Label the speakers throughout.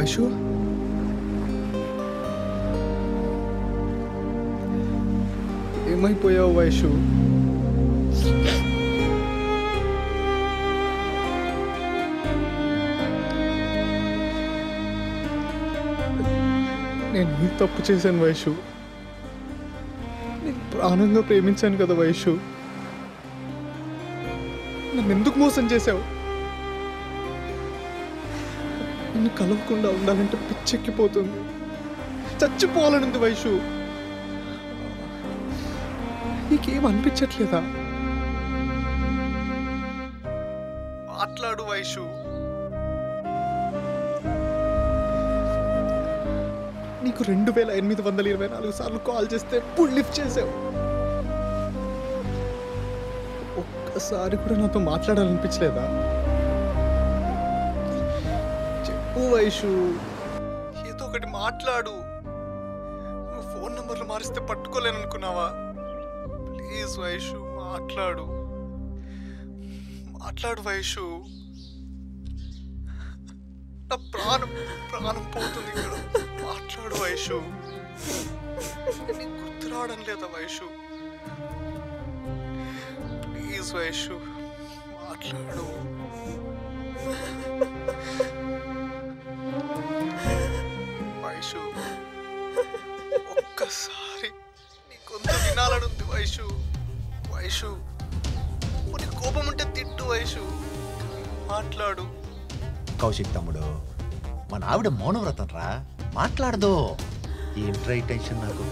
Speaker 1: వైషు ఏమైపోయావు వైషు? నేను ఏం తప్పు చేశాను వైషు? నేను ప్రాణంగా ప్రేమించాను కదా వైషు, నన్ను ఎందుకు మోసం చేశావు? నిన్ను కలవకుండా ఉండాలంటే పిచ్చెక్కిపోతుంది, చచ్చిపోవాలనుంది వైషు. నీకేం అనిపించట్లేదా? మాట్లాడు వైషు. నీకు 2824 సార్లు కాల్ చేస్తే ఎప్పుడు లిఫ్ట్ చేసావు? ఒక్కసారి కూడా నాతో మాట్లాడాలనిపించలేదా? చెప్పు వైషు, ఏదో ఒకటి మాట్లాడు. నువ్వు ఫోన్ నంబర్లు మారిస్తే పట్టుకోలేననుకున్నావా? ప్లీజ్ వైషు మాట్లాడు, మాట్లాడు వైషు. నా ప్రాణం పోతుంది ఇక్కడ. మాట్లాడు వైషు. నీకు గుర్తు రావడం లేదా వైషు? ప్లీజ్ వైషు మాట్లాడు. వైషు ఒక్కసారి నీ కొంత వినాలనుంది వైషు. వైషు నీ కోపం ఉంటే తిట్టు వైషు, మాట్లాడు.
Speaker 2: కౌశిక్ తమ్ముడు, మన ఆవిడ మౌనవ్రతం రా, మాట్లాడదు. ఏంట్రా ఈ టెన్షన్ నాకు?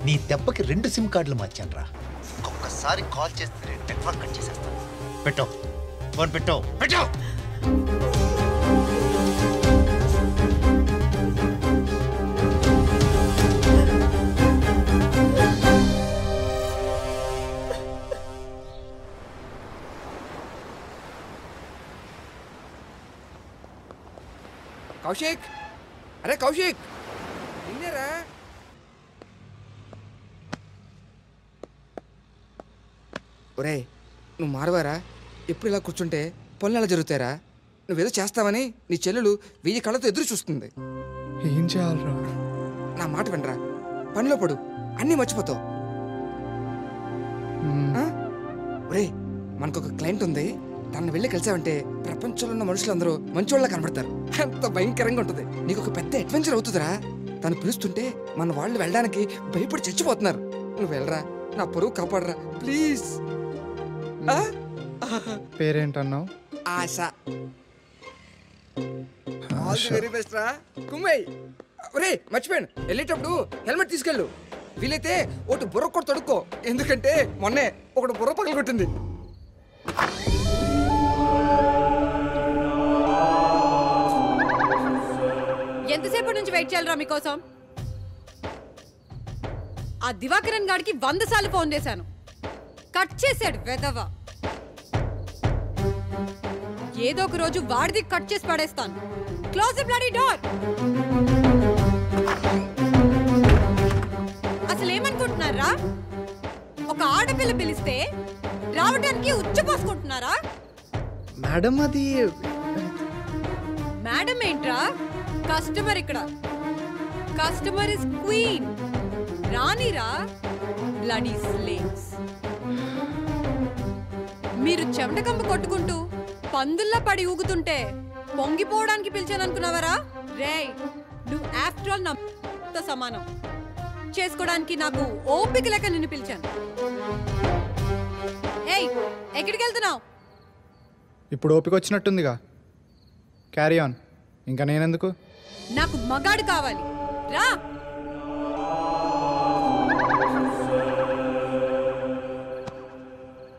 Speaker 2: నీ దెబ్బకి 2 సిమ్ కార్డులు మార్చాను రా. ఒక్కసారి కాల్ చేస్తే నెట్వర్క్ కట్ చేసేస్తాను. పెట్టో ఫోన్, పెట్టో.
Speaker 3: కౌశిక్, అరే కౌశిక్, నిన్నేరా? ఒరే నువ్వు మారవారా? ఎప్పుడు ఇలా కూర్చుంటే పనులు ఎలా జరుగుతారా? నువ్వేదో చేస్తావని నీ చెల్లెలు 1000 కళ్ళతో ఎదురు చూస్తుంది.
Speaker 1: ఏం చేయాలరా?
Speaker 3: నా మాట వినరా, పనిలో పడు, అన్నీ మర్చిపోతావు. ఒరే మనకొక క్లయింట్ ఉంది, తను వెళ్ళి కలిసావంటే ప్రపంచంలో ఉన్న మనుషులందరూ మంచోళ్ళ కనబడతారు. ఎంత భయంకరంగా ఉంటుంది. నీకు ఒక పెద్ద అడ్వెంచర్ అవుతుందిరా. తను పిలుస్తుంటే మన వాళ్ళు వెళ్ళడానికి భయపడి చచ్చిపోతున్నారు. నువ్వు వెళ్ళరా, నా పరువు కాపాడరా ప్లీజ్.
Speaker 1: పేరేంటన్నావు?
Speaker 3: Asha. All the very best రా కుమ్మై. ఒరే మర్చిపోయాను, వెళ్ళేటప్పుడు హెల్మెట్ తీసుకెళ్ళు. వీలైతే ఒకటి బుర్ర కూడా తొడుక్కో, ఎందుకంటే మొన్నే ఒకటి బుర్ర పగలు కొట్టింది.
Speaker 4: ఎంతసేపటి నుంచి వెయిట్ చేయాలరా మీకోసం? ఆ దివాకరన్ గాడికి 100 సార్లు ఫోన్ చేశాను, కట్ చేశాడు వెధవ. ఏదో ఒక రోజు వాడిది కట్ చేసి పడేస్తాను. Close the bloody door. అసలు ఏమనుకుంటున్నారా? ఒక ఆడపిల్ల పిలిస్తే రావడానికి ఉచ్చపోసుకుంటున్నారా?
Speaker 1: మేడం అది
Speaker 4: మేడం ఏంట్రా? కస్టమర్ ఇక్కడ. Customer is queen. రానిరా బ్లడీ స్లేవ్స్. మీరు చెమటకంప కొట్టుకుంటూ పందుల్లా పడి ఊగుతుంటే పొంగిపోవడానికి పిలిచాను అనుకున్నావరా? రేయ్, నువ్వు ఆఫ్టర్ ఆల్ నాతో సమానం. చేసుకోవడానికి నాకు ఓపిక లేక నిన్ను పిలిచాను. ఏయ్, ఎక్కడికి వెళ్తున్నావు?
Speaker 1: ఇప్పుడు ఓపిక వచ్చినట్టుందిగా, క్యారీ ఆన్. ఇంకా నేనెందుకు?
Speaker 4: నాకు మగాడు కావాలి, రా.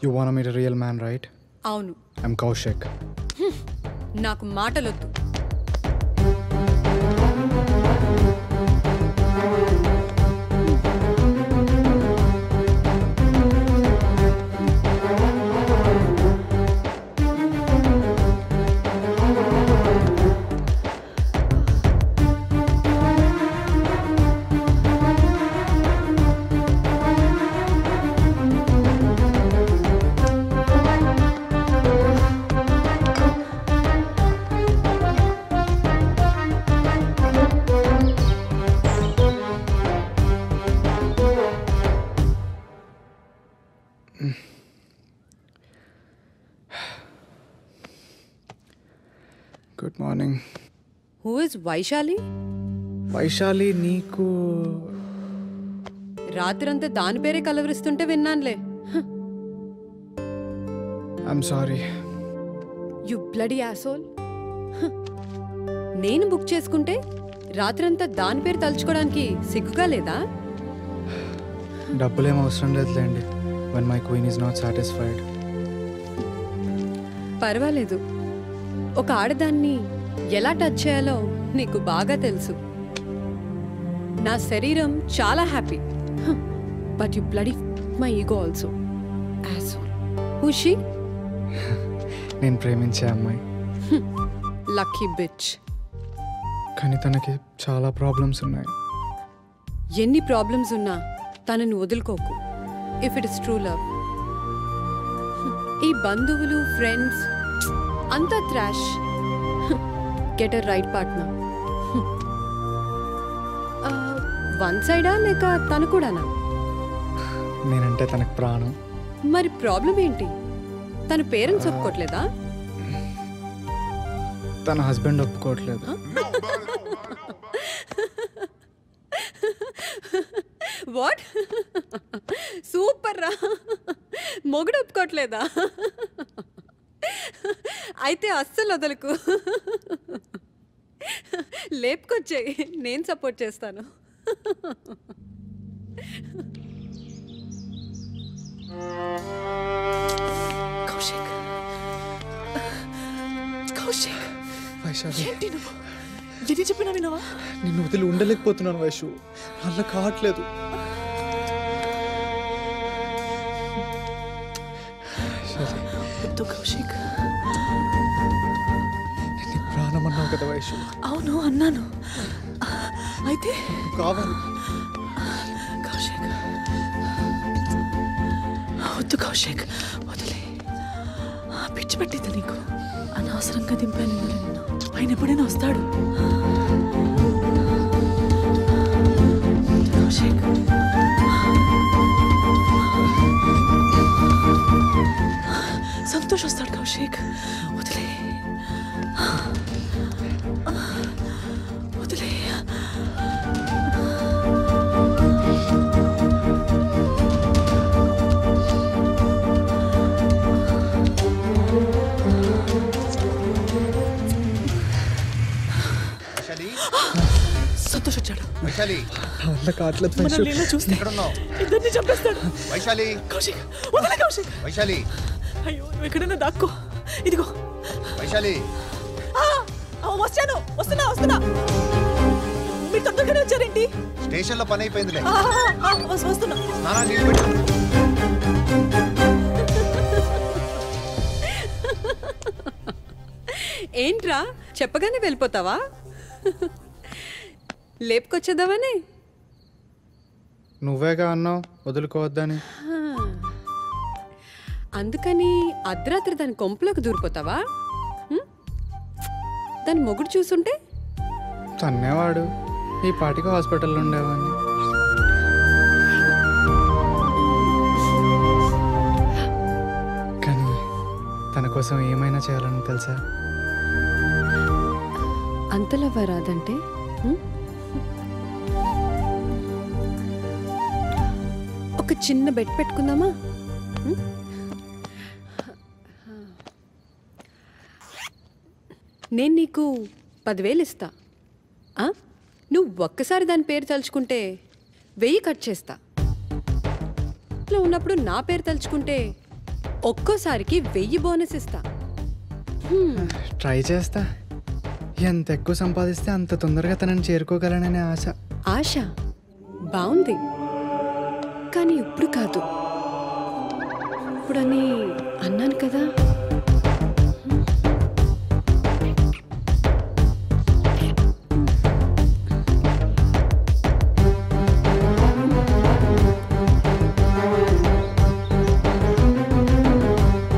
Speaker 1: You wanna meet a real man, right?
Speaker 4: అవును.
Speaker 1: I'm Kaushik.
Speaker 4: నాకు మాటలొద్దు.
Speaker 1: Good morning.
Speaker 4: Who is Vaishali?
Speaker 1: Vaishali నీకు
Speaker 4: రాత్రంతా దాని పేరే కలవరిస్తుంటే విన్నానులే.
Speaker 1: I'm sorry.
Speaker 4: You bloody asshole. నేను బుక్ చేసుకుంటే రాత్రంతా దాని పేరు తలుచుకోవడానికి సిగ్గుగా లేదా?
Speaker 1: డబ్బులేం అవసరం లేదులేండి. When my queen is not satisfied.
Speaker 4: పర్వాలేదు, ఒక ఆడదాన్ని ఎలా టచ్ చేయాలో నీకు బాగా తెలుసు. నా శరీరం చాలా happy, but you bloody my ego also. Asshole. Who she?
Speaker 1: నేను ప్రేమించే అమ్మాయి.
Speaker 4: Lucky bitch.
Speaker 1: కానీ తనకి చాలా ప్రాబ్లమ్స్ ఉన్నాయి.
Speaker 4: ఎన్ని ప్రాబ్లమ్స్ ఉన్నా తనని వదులుకోకు. If it is true love. ఈ బంధువులు, ఫ్రెండ్స్ అంతా trash. Get a right partner. One సైడా లేక తను కూడానా?
Speaker 1: నేనంటే తనకు ప్రాణం.
Speaker 4: మరి ప్రాబ్లం ఏంటి? తన పేరెంట్స్ ఒప్పుకోవట్లేదా?
Speaker 1: తన హస్బెండ్ ఒప్పుకోవట్లేదు.
Speaker 4: వాట్? సూపర్ రా. మొగుడు ఒప్పుకోవట్లేదా? అయితే అస్సలు వదలకు. లేపుకొచ్చేయి, నేను సపోర్ట్ చేస్తాను.
Speaker 5: కౌశిక్, కౌశిక్,
Speaker 1: వైశాలి,
Speaker 5: ఏంటి నువ్వు? ఎన్ని చెప్పినా వినవా?
Speaker 1: నిన్ను వదిలి ఉండలేకపోతున్నాను వైషు. అలా కావట్లేదు.
Speaker 5: వద్దు కౌశిక్.
Speaker 1: నేను ప్రాణం అన్నావు కదా వైషు.
Speaker 5: అవును అన్నాను. అయితే
Speaker 1: కావాలి.
Speaker 5: కౌశిక్ వద్దు కౌశిక్, వదిలే. పిచ్చి పట్టింది నీకు. అనవసరంగా దింపాను నిన్ను. ఆయన ఎప్పుడైనా వస్తాడు. కౌశిక్ సంతోష్ వస్తాడు. కౌశిక్ వదిలే, వదిలే. సంతోష్ వచ్చాడు.
Speaker 2: వైశాలి,
Speaker 1: అలా కావట్లేదు వైషు.
Speaker 5: మనల్ని ఇలా చూస్తే
Speaker 2: ఎక్కడున్నావు?
Speaker 5: ఇద్దరిని చంపేస్తాడు.
Speaker 2: వైశాలి,
Speaker 5: కౌశిక్ వదిలే. కౌశిక్
Speaker 2: వైశాలి,
Speaker 5: అయ్యో, నువ్వు ఎక్కడైనా దాక్కో. ఇదిగో.
Speaker 2: వైశాలి.
Speaker 5: వస్తాను, వస్తున్నా వస్తున్నా. మీరు తొందరగానే వచ్చారేంటి?
Speaker 2: స్టేషన్లో పని అయిపోయిందిలే.
Speaker 5: వస్తున్నా.
Speaker 2: స్నానానికి నీళ్ళు పెట్టు.
Speaker 4: ఏంట్రా చెప్పగానే వెళ్ళిపోతావా? లేపుకొచ్చేద్దామని.
Speaker 1: నువ్వేగా అన్నావు వదులుకోవద్దని.
Speaker 4: అందుకని అర్ధరాత్రి దాని కొంపులోకి దూరిపోతావా? దాని మొగుడు చూసుంటే
Speaker 1: తన్నేవాడు, ఈ పాటికి హాస్పిటల్లో ఉండేవాడిని. కానీ తన కోసం ఏమైనా చేయాలని తెలుసా?
Speaker 4: అంతలవ్వ రాదంటే ఒక చిన్న బెడ్ పెట్టుకుందామా? నేను నీకు 10,000 ఇస్తా. నువ్వు ఒక్కసారి దాని పేరు తలుచుకుంటే 1000 కట్ చేస్తా. ఇంట్లో ఉన్నప్పుడు నా పేరు తలుచుకుంటే ఒక్కోసారికి 1000 బోనస్ ఇస్తా.
Speaker 1: ట్రై చేస్తా. ఎంత ఎక్కువ సంపాదిస్తే అంత తొందరగా తనని చేరుకోగలననే ఆశ.
Speaker 4: ఆశ బాగుంది, కానీ ఇప్పుడు కాదు. ఇప్పుడని అన్నాను కదా.